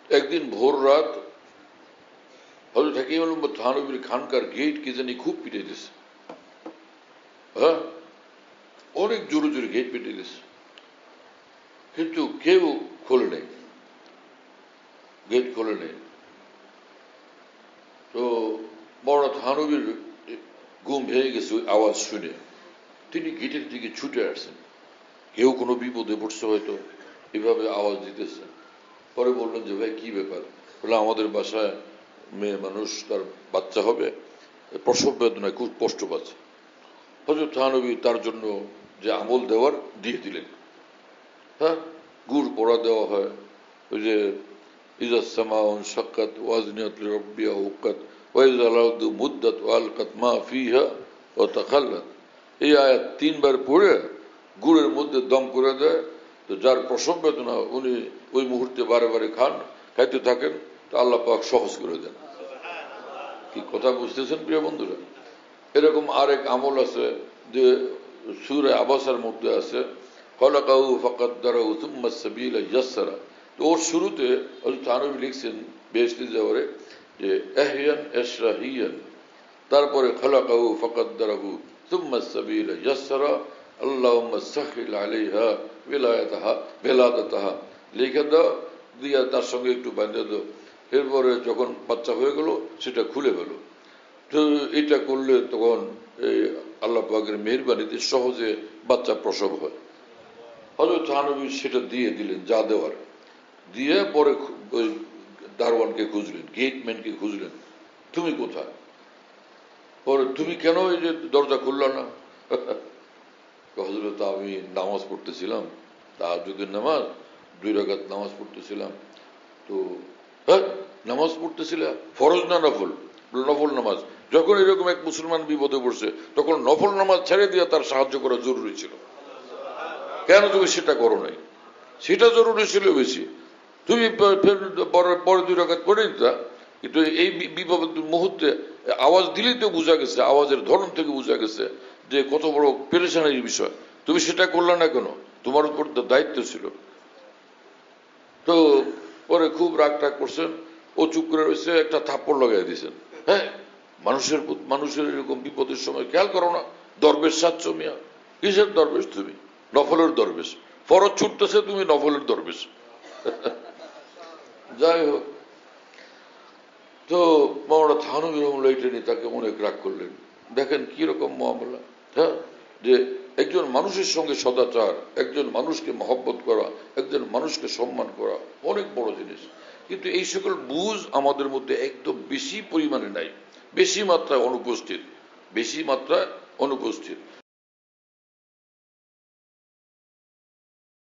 একদিন ভোর রাত হযরত হাকিম আল উম্মত থানবীর খানকার গেট কি জানি খুব পিটাইতেছে। হ্যাঁ, অনেক জোরে জোরে গেট পিটাইতেছে, কিন্তু কেউ খোলে নেই, গেট খোলে নেই। তো বড় থানবীর ঘুম ভেঙে গেছে ওই আওয়াজ শুনে। তিনি গেটের দিকে ছুটে আসছেন, কেউ কোনো বিপদে পড়ছে হয়তো, এভাবে আওয়াজ দিতেছে। পরে বললেন যে ভাই কি ব্যাপার? বলে আমাদের বাসায় মেয়ে মানুষ, তার বাচ্চা হবে, প্রসব বেদনায় খুব কষ্ট পাচ্ছে। হযরত থানবী তার জন্য যে আমল দেওয়ার দিয়ে দিলেন। হ্যাঁ, গুড় পোড়া দেওয়া হয়, ওই যে ইজা সামাউন শাক্কাত ওয়াজনিয়াত লিরাব্বিহা হুক্কাত ওয়া ইজা আল-আরদু মুদ্দাত ওয়া আলকাত মা ফিহা ওয়া তাখাল্লাত, এই আয়াত 3 বার পড়ে গুড়ের মধ্যে দম করে দেয়। তো যার প্রসব বেদনা উনি ওই মুহূর্তে বারে বারে খান, খাইতে থাকেন, তো আল্লাহ পাক সহজ করে দেন। কি কথা বুঝতেছেন প্রিয় বন্ধুরা? এরকম আরেক আমল আছে যে সূরা আবাসার মধ্যে আছে, খলাকাহু ফাকাদ্দারাহু সুম্মা সাবিলা ইয়াসসারা। তো ওর শুরুতে হযরত থানবী লিখছেন বেহেশতি যাওয়ারে যে ইহয়ান ইশরাহিয়ান, তারপরে খলাকাহু ফাকাদ্দারাহু সুম্মা সাবিলা ইয়াসসারা আল্লাহুম্মা সাহহিল আলাইহা বিলাদাতাহা, লিখে দাও, দিয়া তার সঙ্গে একটু বাঁধে দাও। এরপরে যখন বাচ্চা হয়ে গেল সেটা খুলে ফেলো। তো এটা করলে তখন এই আল্লাহ পাকের মেহেরবানিতে সহজে বাচ্চা প্রসব হয়। হযরত থানবী সেটা দিয়ে দিলেন, যা দেওয়ার দিয়ে। পরে ওই দারোয়ানকে খুঁজলেন, গেটম্যানকে খুঁজলেন, তুমি কোথায়? পরে তুমি কেন এই যে দরজা খুলল না? হযরত আমি নামাজ পড়তেছিলাম, তাহাজ্জুদের নামাজ, 2 রাকাত নামাজ পড়তেছিলাম। তো হ্যাঁ, নামাজ পড়তেছিলাম, ফরজ না নফল? নফল নামাজ। যখন এরকম এক মুসলমান বিপদে পড়ছে তখন নফল নামাজ ছেড়ে দিয়ে তার সাহায্য করা জরুরি ছিল। কেন তুমি সেটা করো নাই? সেটা জরুরি ছিল বেশি। তুমি পরে 2 রাকাত পড়ে নিতা, কিন্তু এই বিপদ মুহূর্তে আওয়াজ দিলেই তো বোঝা গেছে, আওয়াজের ধরন থেকে বোঝা গেছে যে কত বড় পেরেশানির বিষয়। তুমি সেটা করলে না কেন? তোমার উপর তো দায়িত্ব ছিল। তো পরে খুব রাগ টাগ করছেন, ও চুপ করে রয়েছে, একটা থাপ্পড় লাগাই দিয়েছেন। হ্যাঁ, মানুষের এরকম বিপদের সময় খেয়াল করো না? দরবেশ সাচ্ছ মিয়া, কিসের দরবেশ তুমি? নফলের দরবেশ। ফরজ ছুটতেছে, তুমি নফলের দরবেশ। যাই হোক, তো মাওলানা থানবী রহমাতুল্লাহ এটা নিয়ে তাকে অনেক রাগ করলেন। দেখেন কিরকম মামলা। হ্যাঁ, যে একজন মানুষের সঙ্গে সদাচার, একজন মানুষকে মহব্বত করা, একজন মানুষকে সম্মান করা অনেক বড় জিনিস। কিন্তু এই সকল বুঝ আমাদের মধ্যে একদম বেশি পরিমাণে নাই, বেশি মাত্রায় অনুপস্থিত, বেশি মাত্রায় অনুপস্থিত।